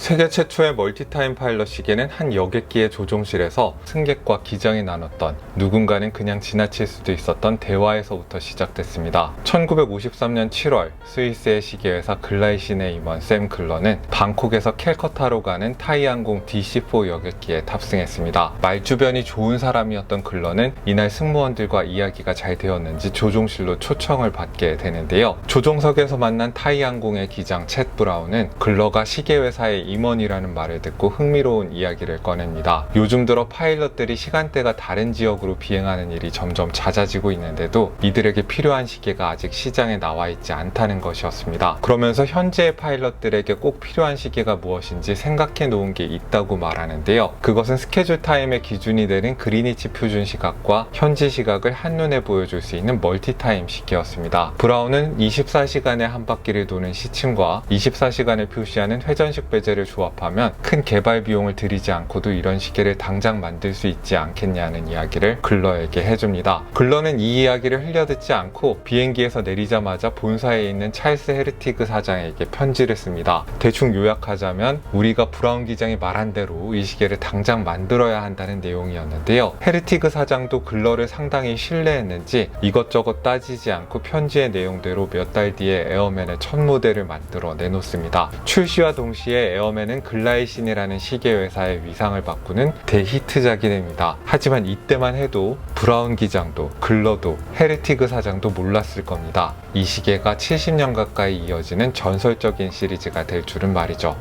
세계 최초의 멀티타임 파일럿 시계는 한 여객기의 조종실에서 승객과 기장이 나눴던, 누군가는 그냥 지나칠 수도 있었던 대화에서부터 시작됐습니다. 1953년 7월 스위스의 시계회사 글라이신에 임원 샘 글러는 방콕에서 캘커타로 가는 타이항공 DC-4 여객기에 탑승했습니다. 말주변이 좋은 사람이었던 글러는 이날 승무원들과 이야기가 잘 되었는지 조종실로 초청을 받게 되는데요. 조종석에서 만난 타이항공의 기장 챗 브라운은 글러가 시계회사의 임원이라는 말을 듣고 흥미로운 이야기를 꺼냅니다. 요즘 들어 파일럿들이 시간대가 다른 지역으로 비행하는 일이 점점 잦아지고 있는데도 이들에게 필요한 시계가 아직 시장에 나와 있지 않다는 것이었습니다. 그러면서 현재의 파일럿들에게 꼭 필요한 시계가 무엇인지 생각해 놓은 게 있다고 말하는데요. 그것은 스케줄 타임의 기준이 되는 그리니치 표준 시각과 현지 시각을 한눈에 보여줄 수 있는 멀티타임 시계였습니다. 브라운은 24시간에 한 바퀴를 도는 시침과 24시간을 표시하는 회전식 베젤을 조합하면 큰 개발 비용을 들이지 않고도 이런 시계를 당장 만들 수 있지 않겠냐는 이야기를 글러에게 해줍니다. 글러는 이 이야기를 흘려듣지 않고 비행기에서 내리자마자 본사에 있는 찰스 헤르티그 사장에게 편지를 씁니다. 대충 요약하자면 우리가 브라운 기장이 말한 대로 이 시계를 당장 만들어야 한다는 내용이었는데요. 헤르티그 사장도 글러를 상당히 신뢰했는지 이것저것 따지지 않고 편지의 내용대로 몇 달 뒤에 에어맨의 첫 모델을 만들어 내놓습니다. 출시와 동시에 에어맨은 글라이신이라는 시계회사의 위상을 바꾸는 대히트작이 됩니다. 하지만 이때만 해도 브라운 기장도 글러도 헤르티그 사장도 몰랐을 겁니다. 이 시계가 70년 가까이 이어지는 전설적인 시리즈가 될 줄은 말이죠.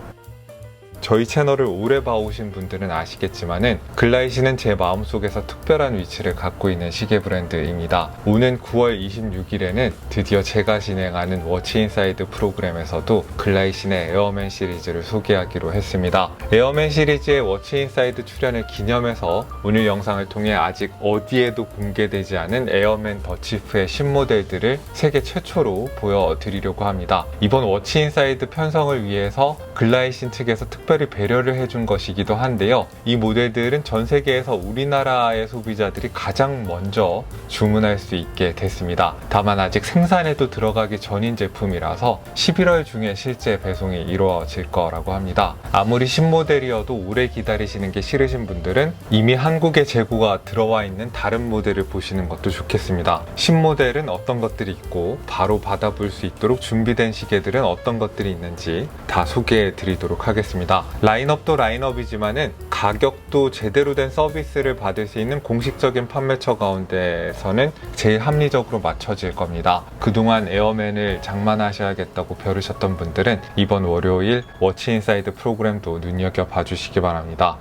저희 채널을 오래 봐오신 분들은 아시겠지만은 글라이신은 제 마음속에서 특별한 위치를 갖고 있는 시계 브랜드입니다. 오는 9월 26일에는 드디어 제가 진행하는 워치인사이드 프로그램에서도 글라이신의 에어맨 시리즈를 소개하기로 했습니다. 에어맨 시리즈의 워치인사이드 출연을 기념해서 오늘 영상을 통해 아직 어디에도 공개되지 않은 에어맨 더치프의 신모델들을 세계 최초로 보여드리려고 합니다. 이번 워치인사이드 편성을 위해서 글라이신 측에서 특별히 배려를 해준 것이기도 한데요. 이 모델들은 전 세계에서 우리나라의 소비자들이 가장 먼저 주문할 수 있게 됐습니다. 다만 아직 생산에도 들어가기 전인 제품이라서 11월 중에 실제 배송이 이루어질 거라고 합니다. 아무리 신모델이어도 오래 기다리시는 게 싫으신 분들은 이미 한국에 재고가 들어와 있는 다른 모델을 보시는 것도 좋겠습니다. 신모델은 어떤 것들이 있고 바로 받아볼 수 있도록 준비된 시계들은 어떤 것들이 있는지 다 소개해 드리도록 하겠습니다. 라인업도 라인업이지만은 가격도 제대로 된 서비스를 받을 수 있는 공식적인 판매처 가운데서는 제일 합리적으로 맞춰질 겁니다. 그동안 에어맨을 장만하셔야겠다고 벼르셨던 분들은 이번 월요일 워치인사이드 프로그램도 눈여겨봐 주시기 바랍니다.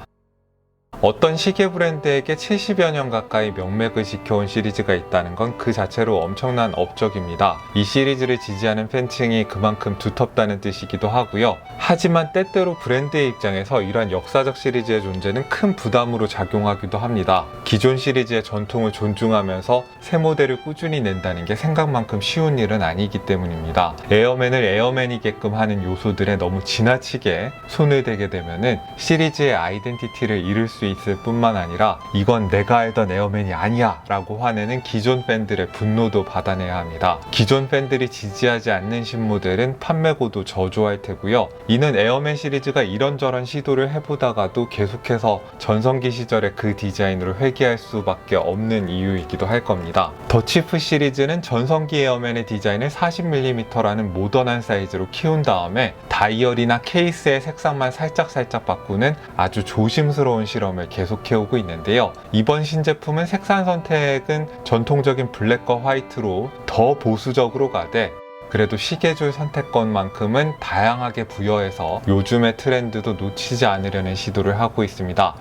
어떤 시계 브랜드에게 70여 년 가까이 명맥을 지켜온 시리즈가 있다는 건 그 자체로 엄청난 업적입니다. 이 시리즈를 지지하는 팬층이 그만큼 두텁다는 뜻이기도 하고요. 하지만 때때로 브랜드의 입장에서 이러한 역사적 시리즈의 존재는 큰 부담으로 작용하기도 합니다. 기존 시리즈의 전통을 존중하면서 새 모델을 꾸준히 낸다는 게 생각만큼 쉬운 일은 아니기 때문입니다. 에어맨을 에어맨이게끔 하는 요소들에 너무 지나치게 손을 대게 되면은 시리즈의 아이덴티티를 잃을 수 있을 뿐만 아니라 이건 내가 알던 에어맨이 아니야 라고 화내는 기존 팬들의 분노도 받아내야 합니다. 기존 팬들이 지지하지 않는 신모델은 판매고도 저조할 테고요. 이는 에어맨 시리즈가 이런저런 시도를 해보다가도 계속해서 전성기 시절의 그 디자인으로 회귀할 수밖에 없는 이유이기도 할 겁니다. 더치프 시리즈는 전성기 에어맨의 디자인을 40mm라는 모던한 사이즈로 키운 다음에 다이얼이나 케이스의 색상만 살짝 바꾸는 아주 조심스러운 실험을 계속해오고 있는데요. 이번 신제품은 색상 선택은 전통적인 블랙과 화이트로 더 보수적으로 가되 그래도 시계줄 선택권만큼은 다양하게 부여해서 요즘의 트렌드도 놓치지 않으려는 시도를 하고 있습니다.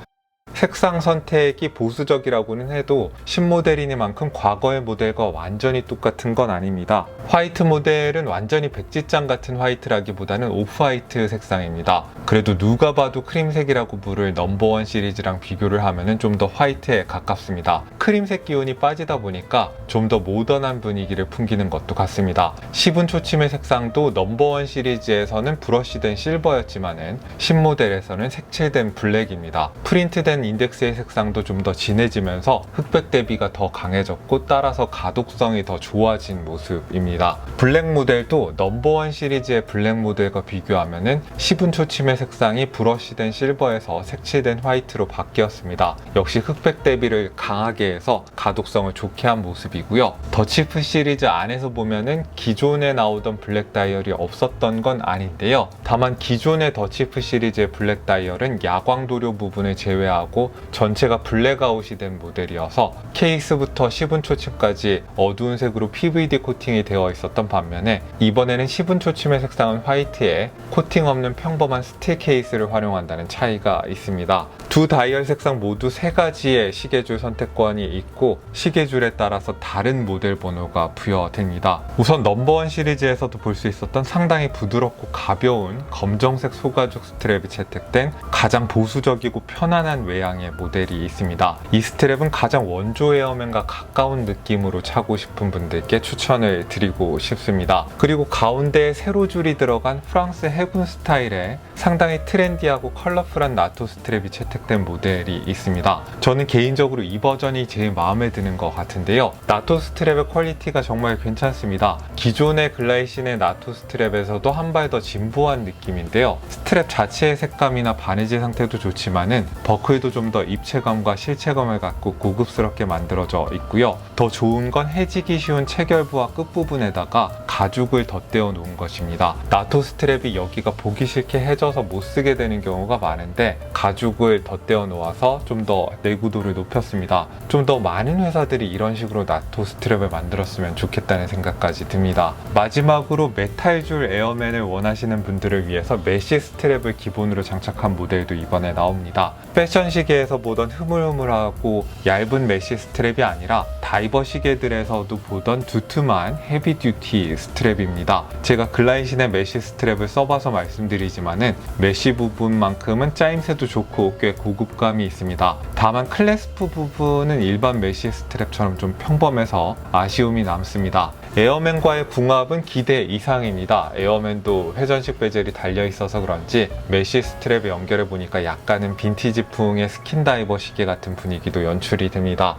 색상 선택이 보수적이라고는 해도 신모델이니만큼 과거의 모델과 완전히 똑같은 건 아닙니다. 화이트 모델은 완전히 백지장 같은 화이트라기보다는 오프화이트 색상입니다. 그래도 누가 봐도 크림색이라고 부를 넘버원 시리즈랑 비교를 하면 좀 더 화이트에 가깝습니다. 크림색 기운이 빠지다 보니까 좀 더 모던한 분위기를 풍기는 것도 같습니다. 시분 초침의 색상도 넘버원 시리즈에서는 브러쉬된 실버였지만은 신모델에서는 색칠된 블랙입니다. 프린트된 인덱스의 색상도 좀 더 진해지면서 흑백 대비가 더 강해졌고 따라서 가독성이 더 좋아진 모습입니다. 블랙 모델도 넘버원 시리즈의 블랙 모델과 비교하면은 시분 초침의 색상이 브러쉬된 실버에서 색칠된 화이트로 바뀌었습니다. 역시 흑백 대비를 강하게 해서 가독성을 좋게 한 모습이고요. 더치프 시리즈 안에서 보면은 기존에 나오던 블랙 다이얼이 없었던 건 아닌데요. 다만 기존의 더치프 시리즈의 블랙 다이얼은 야광 도료 부분을 제외하고 전체가 블랙아웃이 된 모델이어서 케이스부터 시분 초침까지 어두운 색으로 PVD 코팅이 되어 있었던 반면에 이번에는 시분 초침의 색상은 화이트에 코팅 없는 평범한 스틸 케이스를 활용한다는 차이가 있습니다. 두 다이얼 색상 모두 세 가지의 시계줄 선택권이 있고 시계줄에 따라서 다른 모델 번호가 부여됩니다. 우선 넘버원 시리즈에서도 볼 수 있었던 상당히 부드럽고 가벼운 검정색 소가죽 스트랩이 채택된 가장 보수적이고 편안한 외양의 모델이 있습니다. 이 스트랩은 가장 원조 에어맨과 가까운 느낌으로 차고 싶은 분들께 추천을 드리고 싶습니다. 그리고 가운데에 세로줄이 들어간 프랑스 해군 스타일의 상당히 트렌디하고 컬러풀한 나토 스트랩이 채택된 모델이 있습니다. 저는 개인적으로 이 버전이 제일 마음에 드는 것 같은데요. 나토 스트랩의 퀄리티가 정말 괜찮습니다. 기존의 글라이신의 나토 스트랩에서도 한 발 더 진보한 느낌인데요. 스트랩 자체의 색감이나 바느질 상태도 좋지만은 버클도 좀 더 입체감과 실체감을 갖고 고급스럽게 만들어져 있고요. 더 좋은 건 해지기 쉬운 체결부와 끝부분에다가 가죽을 덧대어 놓은 것입니다. 나토 스트랩이 여기가 보기 싫게 해져서 못 쓰게 되는 경우가 많은데 가죽을 덧대어 놓아서 좀 더 내구도를 높였습니다. 좀 더 많은 회사들이 이런 식으로 나토 스트랩을 만들었으면 좋겠다는 생각까지 듭니다. 마지막으로 메탈줄 에어맨을 원하시는 분들을 위해서 메쉬 스트랩을 기본으로 장착한 모델도 이번에 나옵니다. 패션 시계에서 보던 흐물흐물하고 얇은 메쉬 스트랩이 아니라 다이버 시계들에서도 보던 두툼한 헤비 듀티 스트랩입니다. 제가 글라이신의 메쉬 스트랩을 써봐서 말씀드리지만은 메쉬 부분만큼은 짜임새도 좋고 꽤 고급감이 있습니다. 다만 클래스프 부분은 일반 메쉬 스트랩처럼 좀 평범해서 아쉬움이 남습니다. 에어맨과의 궁합은 기대 이상입니다. 에어맨도 회전식 베젤이 달려있어서 그런지 메쉬 스트랩에 연결해보니까 약간은 빈티지풍의 스킨다이버 시계 같은 분위기도 연출이 됩니다.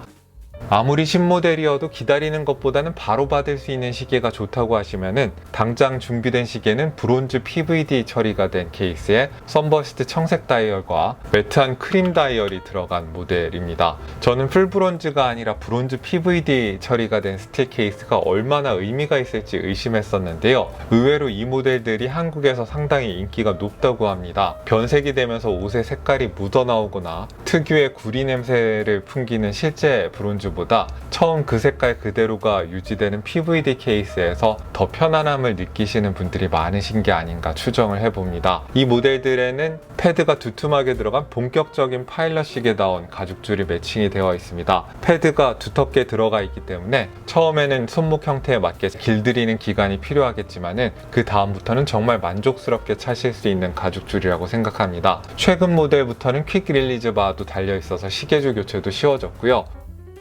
아무리 신모델이어도 기다리는 것보다는 바로 받을 수 있는 시계가 좋다고 하시면은 당장 준비된 시계는 브론즈 PVD 처리가 된 케이스에 선버스트 청색 다이얼과 매트한 크림 다이얼이 들어간 모델입니다. 저는 풀 브론즈가 아니라 브론즈 PVD 처리가 된 스틸 케이스가 얼마나 의미가 있을지 의심했었는데요. 의외로 이 모델들이 한국에서 상당히 인기가 높다고 합니다. 변색이 되면서 옷의 색깔이 묻어나오거나 특유의 구리 냄새를 풍기는 실제 브론즈보다 처음 그 색깔 그대로가 유지되는 PVD 케이스에서 더 편안함을 느끼시는 분들이 많으신 게 아닌가 추정을 해봅니다. 이 모델들에는 패드가 두툼하게 들어간 본격적인 파일럿 시계다운 가죽줄이 매칭이 되어 있습니다. 패드가 두텁게 들어가 있기 때문에 처음에는 손목 형태에 맞게 길들이는 기간이 필요하겠지만은 그 다음부터는 정말 만족스럽게 차실 수 있는 가죽줄이라고 생각합니다. 최근 모델부터는 퀵 릴리즈 바도 달려 있어서 시계줄 교체도 쉬워졌고요.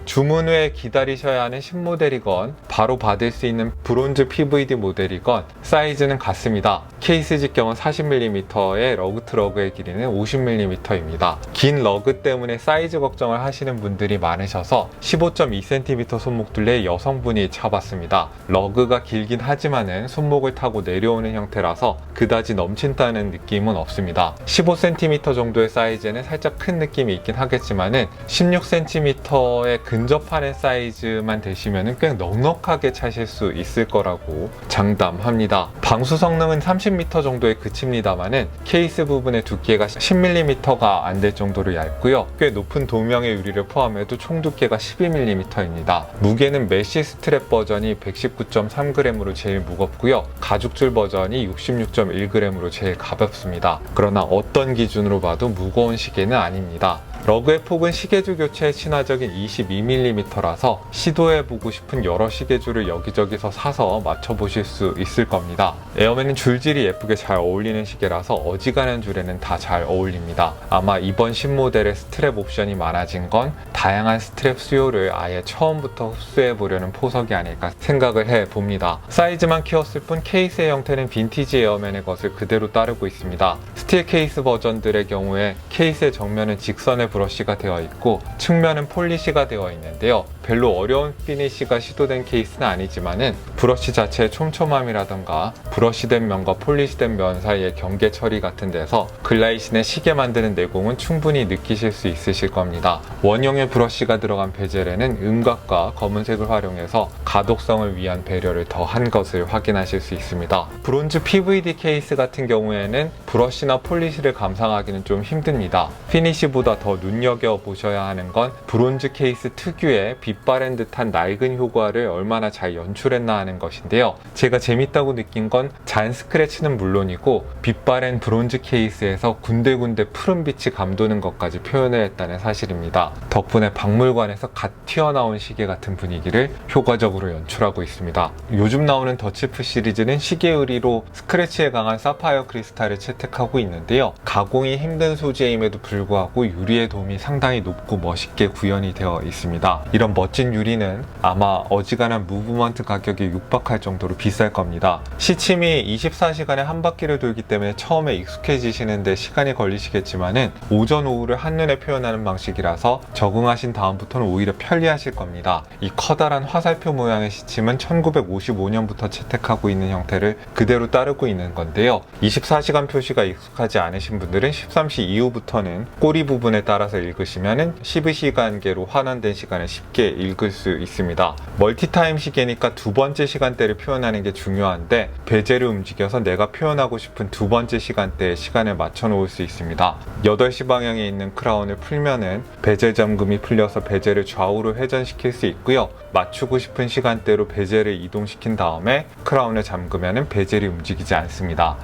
주문 후에 기다리셔야 하는 신모델이건 바로 받을 수 있는 브론즈 PVD 모델이건 사이즈는 같습니다. 케이스 직경은 40mm에 러그 트러그의 길이는 50mm입니다. 긴 러그 때문에 사이즈 걱정을 하시는 분들이 많으셔서 15.2cm 손목 둘레의 여성분이 차봤습니다. 러그가 길긴 하지만은 손목을 타고 내려오는 형태라서 그다지 넘친다는 느낌은 없습니다. 15cm 정도의 사이즈는 살짝 큰 느낌이 있긴 하겠지만은 16cm의 근접하는 사이즈만 되시면 꽤 넉넉하게 차실 수 있을 거라고 장담합니다. 방수 성능은 30m 정도에 그칩니다만은 케이스 부분의 두께가 10mm가 안 될 정도로 얇고요. 꽤 높은 도명의 유리를 포함해도 총 두께가 12mm입니다. 무게는 메쉬 스트랩 버전이 119.3g으로 제일 무겁고요. 가죽줄 버전이 66.1g으로 제일 가볍습니다. 그러나 어떤 기준으로 봐도 무거운 시계는 아닙니다. 러그의 폭은 시계줄 교체에 친화적인 22mm라서 시도해보고 싶은 여러 시계줄을 여기저기서 사서 맞춰보실 수 있을 겁니다. 에어맨은 줄질이 예쁘게 잘 어울리는 시계라서 어지간한 줄에는 다 잘 어울립니다. 아마 이번 신모델의 스트랩 옵션이 많아진 건 다양한 스트랩 수요를 아예 처음부터 흡수해 보려는 포석이 아닐까 생각을 해봅니다. 사이즈만 키웠을 뿐 케이스의 형태는 빈티지 에어맨의 것을 그대로 따르고 있습니다. 스틸 케이스 버전들의 경우에 케이스의 정면은 직선의 브러쉬가 되어 있고 측면은 폴리시가 되어 있는데요. 별로 어려운 피니쉬가 시도된 케이스는 아니지만은 브러쉬 자체의 촘촘함이라던가 브러쉬된 면과 폴리시된 면 사이의 경계 처리 같은 데서 글라이신의 시계 만드는 내공은 충분히 느끼실 수 있으실 겁니다. 원형의 브러쉬가 들어간 베젤에는 음각과 검은색을 활용해서 가독성을 위한 배려를 더한 것을 확인하실 수 있습니다. 브론즈 PVD 케이스 같은 경우에는 브러쉬나 폴리시를 감상하기는 좀 힘듭니다. 피니쉬보다 더 눈여겨보셔야 하는 건 브론즈 케이스 특유의 빛바랜 듯한 낡은 효과를 얼마나 잘 연출했나 하는 것인데요. 제가 재밌다고 느낀 건 잔 스크래치는 물론이고 빛바랜 브론즈 케이스에서 군데군데 푸른빛이 감도는 것까지 표현을 했다는 사실입니다. 덕분에 박물관에서 갓 튀어나온 시계 같은 분위기를 효과적으로 연출하고 있습니다. 요즘 나오는 더치프 시리즈는 시계 의리로 스크래치에 강한 사파이어 크리스탈을 채택하고 있는데요. 가공이 힘든 소재임에도 불구하고 유리의 도움이 상당히 높고 멋있게 구현이 되어 있습니다. 이런 멋진 유리는 아마 어지간한 무브먼트 가격에 육박할 정도로 비쌀 겁니다. 시침이 24시간에 한 바퀴를 돌기 때문에 처음에 익숙해지시는데 시간이 걸리시겠지만은 오전 오후를 한눈에 표현하는 방식이라서 적응하신 다음부터는 오히려 편리하실 겁니다. 이 커다란 화살표 모양의 시침은 1955년부터 채택하고 있는 형태를 그대로 따르고 있는 건데요. 24시간 표시가 익숙하지 않으신 분들은 13시 이후부터는 꼬리 부분에 따라서 읽으시면은 12시간계로 환원된 시간을 쉽게 읽을 수 있습니다. 멀티타임 시계니까 두 번째 시간대를 표현하는 게 중요한데 베젤을 움직여서 내가 표현하고 싶은 두 번째 시간대에 시간을 맞춰 놓을 수 있습니다. 8시 방향에 있는 크라운을 풀면은 베젤 잠금이 풀려서 베젤을 좌우로 회전시킬 수 있고요. 맞추고 싶은 시간대로 베젤을 이동시킨 다음에 크라운을 잠그면은 베젤이 움직이지 않습니다.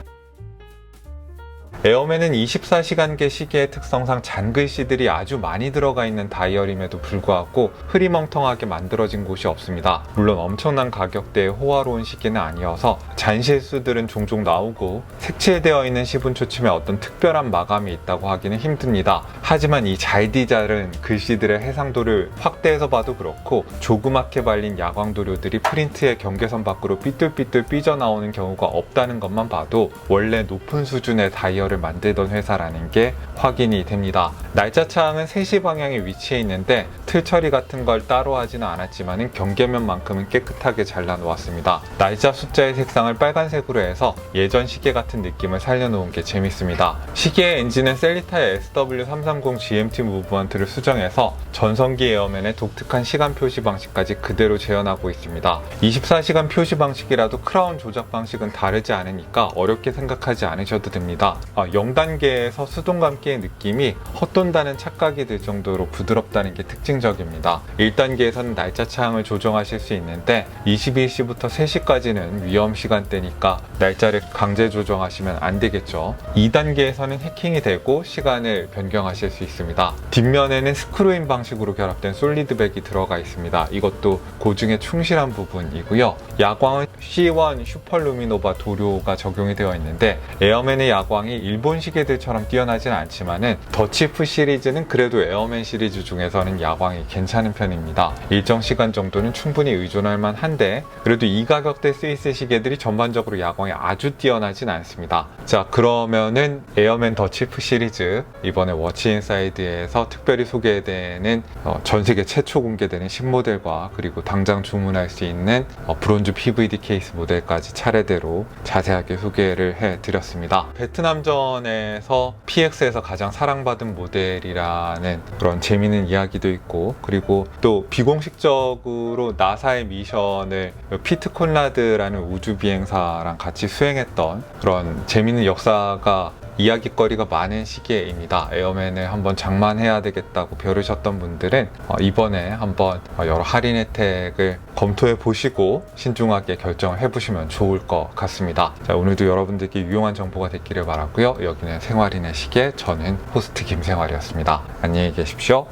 에어맨은 24시간계 시계의 특성상 잔글씨들이 아주 많이 들어가 있는 다이얼임에도 불구하고 흐리멍텅하게 만들어진 곳이 없습니다. 물론 엄청난 가격대의 호화로운 시계는 아니어서 잔실수들은 종종 나오고 색칠되어 있는 시분 초침에 어떤 특별한 마감이 있다고 하기는 힘듭니다. 하지만 이 잘 디자른 글씨들의 해상도를 확대해서 봐도 그렇고 조그맣게 발린 야광도료들이 프린트의 경계선 밖으로 삐뚤삐뚤 삐져나오는 경우가 없다는 것만 봐도 원래 높은 수준의 다이얼을 만들던 회사라는 게 확인이 됩니다. 날짜창은 3시 방향에 위치해 있는데 틀 처리 같은 걸 따로 하지는 않았지만 경계면만큼은 깨끗하게 잘라놓았습니다. 날짜 숫자의 색상을 빨간색으로 해서 예전 시계 같은 느낌을 살려놓은 게 재밌습니다. 시계의 엔진은 셀리타의 SW330 GMT 무브먼트를 수정해서 전성기 에어맨의 독특한 시간 표시 방식까지 그대로 재현하고 있습니다. 24시간 표시 방식이라도 크라운 조작 방식은 다르지 않으니까 어렵게 생각하지 않으셔도 됩니다. 0단계에서 수동감기의 느낌이 헛돈다는 착각이 들 정도로 부드럽다는 게 특징적입니다. 1단계에서는 날짜창을 조정하실 수 있는데 21시부터 3시까지는 위험 시간대니까 날짜를 강제 조정하시면 안 되겠죠. 2단계에서는 해킹이 되고 시간을 변경하실 수 있습니다. 뒷면에는 스크루인 방식으로 결합된 솔리드백이 들어가 있습니다. 이것도 고증에 충실한 부분이고요. 야광은 C1 슈퍼루미노바 도료가 적용이 되어 있는데 에어맨의 야광이 일본 시계들처럼 뛰어나진 않지만은 더치프 시리즈는 그래도 에어맨 시리즈 중에서는 야광이 괜찮은 편입니다. 일정 시간 정도는 충분히 의존할 만한데 그래도 이 가격대 스위스 시계들이 전반적으로 야광이 아주 뛰어나진 않습니다. 자, 그러면은 에어맨 더치프 시리즈 이번에 워치인사이드에서 특별히 소개되는 전세계 최초 공개되는 신모델과 그리고 당장 주문할 수 있는 브론즈 PVD 케이스 모델까지 차례대로 자세하게 소개를 해드렸습니다. 베트남전에서 PX에서 가장 사랑받은 모델이라는 그런 재미있는 이야기도 있고 그리고 또 비공식적으로 나사의 미션을 피트 콘라드라는 우주비행사랑 같이 수행했던 그런 재미있는 역사가 이야기거리가 많은 시계입니다. 에어맨을 한번 장만해야 되겠다고 벼르셨던 분들은 이번에 한번 여러 할인 혜택을 검토해 보시고 신중하게 결정을 해보시면 좋을 것 같습니다. 자, 오늘도 여러분들께 유용한 정보가 됐기를 바라고요. 여기는 생활인의 시계, 저는 호스트 김생활이었습니다. 안녕히 계십시오.